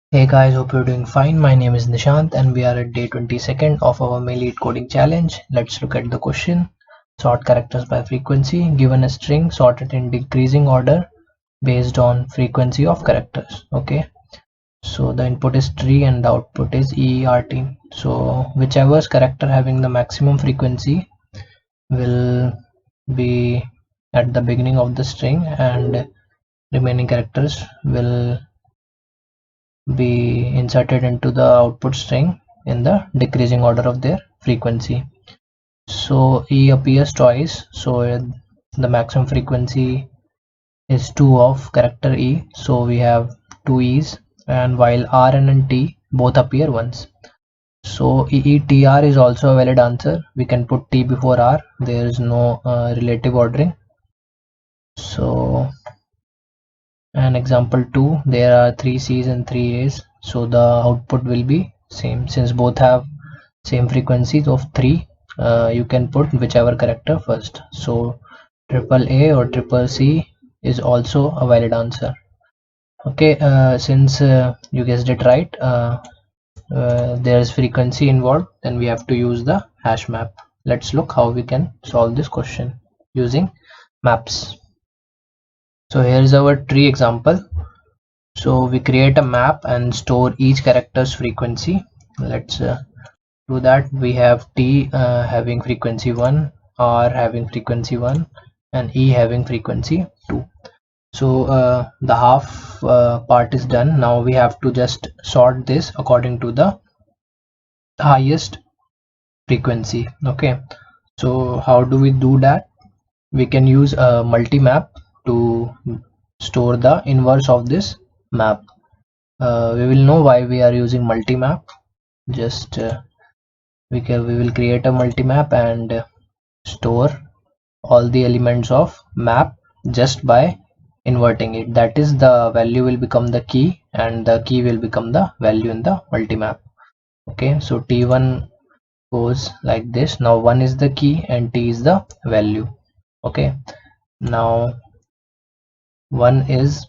Hey guys, hope you're doing fine. My name is Nishant and we are at day 22nd of our Elite Coding Challenge. Let's look at the question. Sort characters by frequency. Given a string, sort it in decreasing order based on frequency of characters. Okay, so the input is tree and the output is EERT. So whichever character having the maximum frequency will be at the beginning of the string and remaining characters will be inserted into the output string in the decreasing order of their frequency. So E appears twice, so the maximum frequency is 2 of character E, so we have 2 E's, and while R and T both appear once. So EETR is also a valid answer. We can put T before R, there is no relative ordering. So and example 2, there are 3 C's and 3 A's, so the output will be same. Since both have same frequencies of 3, you can put whichever character first. So triple A or triple C is also a valid answer. Okay, since you guessed it right, there's frequency involved, then we have to use the hash map. Let's look how we can solve this question using maps. So here is our tree example. So we create a map and store each character's frequency. Let's do that. We have T having frequency 1, R having frequency 1, and E having frequency 2. So the half part is done. Now we have to just sort this according to the highest frequency. Okay, so how do we do that? We can use a multi-map to store the inverse of this map. We will know why we are using multi-map. Just we will create a multi-map and store all the elements of map just by inverting it. That is, the value will become the key and the key will become the value in the multi-map. Okay, so T1 goes like this. Now 1 is the key and T is the value. Okay, now 1 is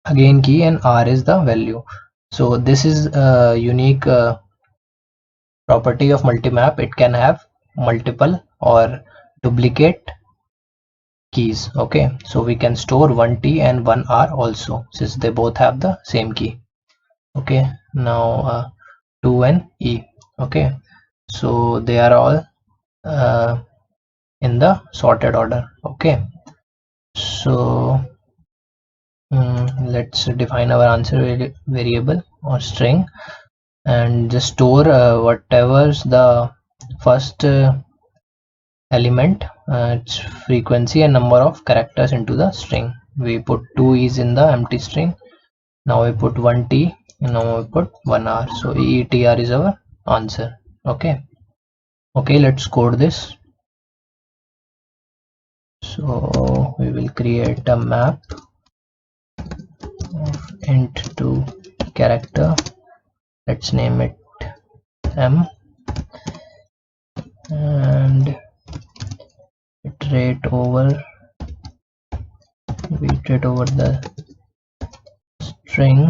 again key and R is the value. So this is a unique property of multi-map. It can have multiple or duplicate keys. Okay, so we can store one T and one R also, since they both have the same key. Okay, now 2 and E. Okay, so they are all in the sorted order. Okay, so let's define our answer variable or string and just store whatever's the first element, its frequency and number of characters into the string. We put 2 E's in the empty string. Now we put 1 T and now we put 1 R. So EETR is our answer. Okay, let's code this. So we will create a map of int to character. Let's name it M and iterate over the string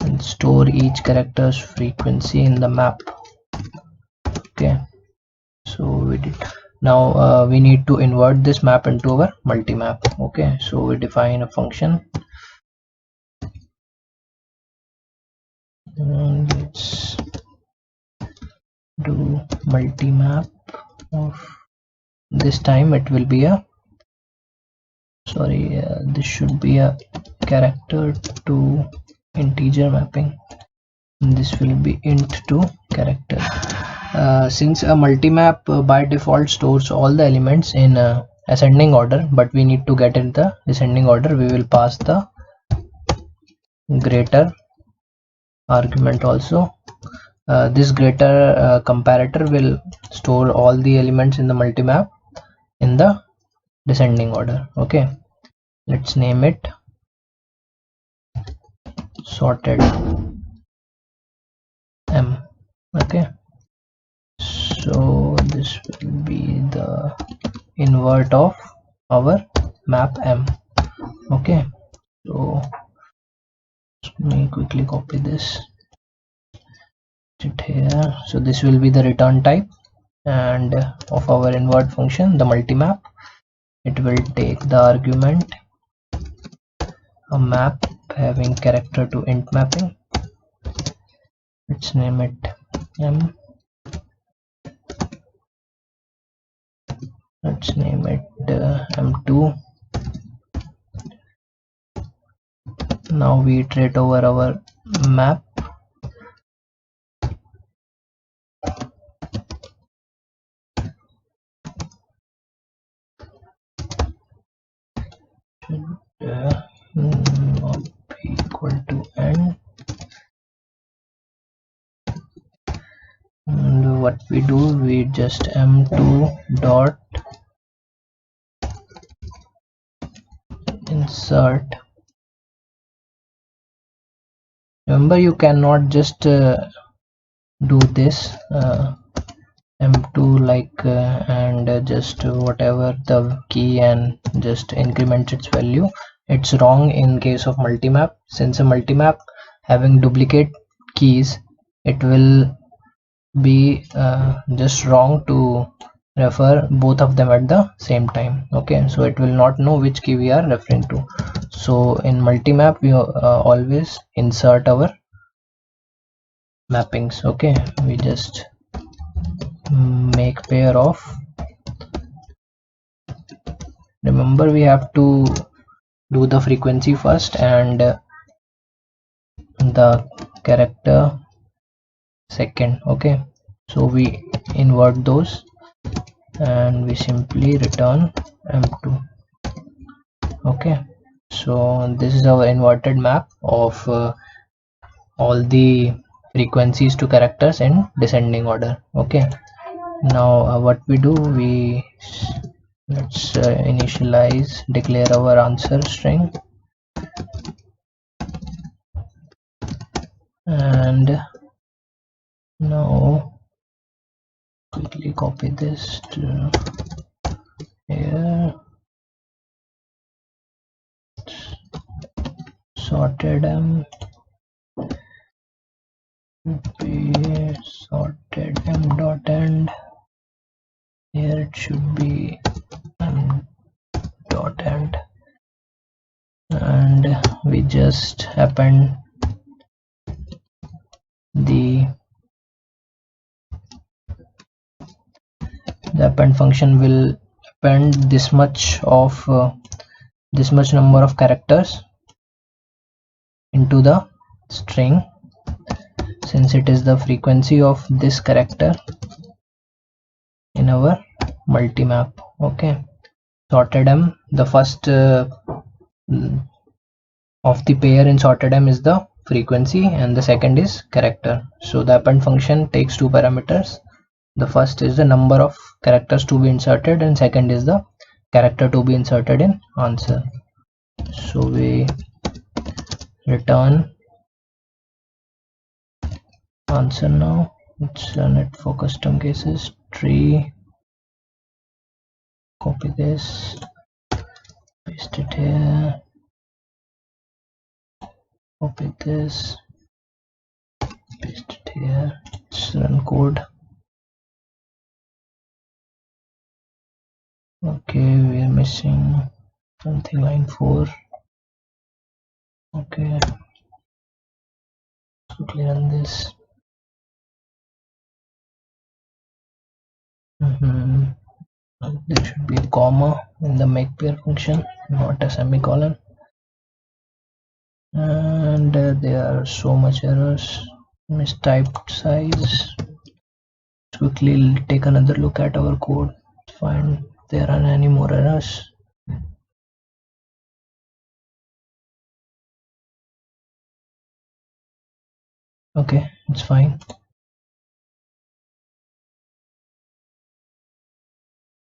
and store each character's frequency in the map. Okay, so we did. Now we need to invert this map into our multi-map. Okay, so we define a function and let's do multi-map of, this time it will be a, sorry, this should be a character to integer mapping, and this will be int to character. Since a multi-map by default stores all the elements in ascending order, but we need to get in the descending order, we will pass the greater argument also. This greater comparator will store all the elements in the multi-map in the descending order. Okay, let's name it sorted M. Okay, so this will be the invert of our map M. Okay, so let me quickly copy this here. So this will be the return type and of our invert function, the multimap. It will take the argument a map having character to int mapping. Let's name it M. Let's name it M2. Now we iterate over our map. Not be equal to n. And what we do, we just M2 dot insert. Remember, you cannot just do this M2 like and just whatever the key and just increment its value. It's wrong in case of multimap. Since a multimap having duplicate keys, it will be just wrong to refer both of them at the same time. Okay, so it will not know which key we are referring to. So in multimap we always insert our mappings. Okay, we just make pair of. Remember, we have to do the frequency first and the character second. Okay, so we invert those and we simply return M2. Okay, so this is our inverted map of all the frequencies to characters in descending order. Okay, now what we do, we let's initialize, declare our answer string, and now quickly copy this to here. Sorted M be sorted M dot end. Here it should be M dot end, and we just append the append function will append this much of this much number of characters into the string, since it is the frequency of this character in our multimap. Okay, sorted M, the first of the pair in sorted M is the frequency and the second is character. So the append function takes two parameters. The first is the number of characters to be inserted and second is the character to be inserted in answer. So we return answer now. Let's run it for custom cases. Tree, copy this, paste it here, copy this, paste it here. Let's run code. Okay, we are missing something, line 4. Okay, let's quickly run this. There should be a comma in the make pair function, not a semicolon. And there are so much errors. Mistyped size. Let's quickly take another look at our code, find if there are any more errors. Okay, it's fine.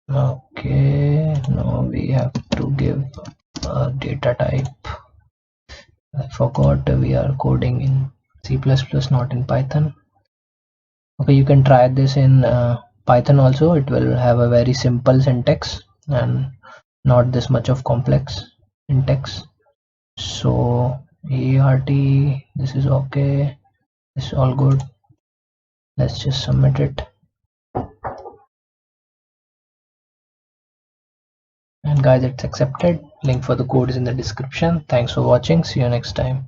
Okay, now we have to give a data type. I forgot we are coding in C++, not in Python. Okay, you can try this in Python also. It will have a very simple syntax and not this much of complex syntax. So ART, this is okay, this is all good. Let's just submit it. And guys, it's accepted. Link for the code is in the description. Thanks for watching. See you next time.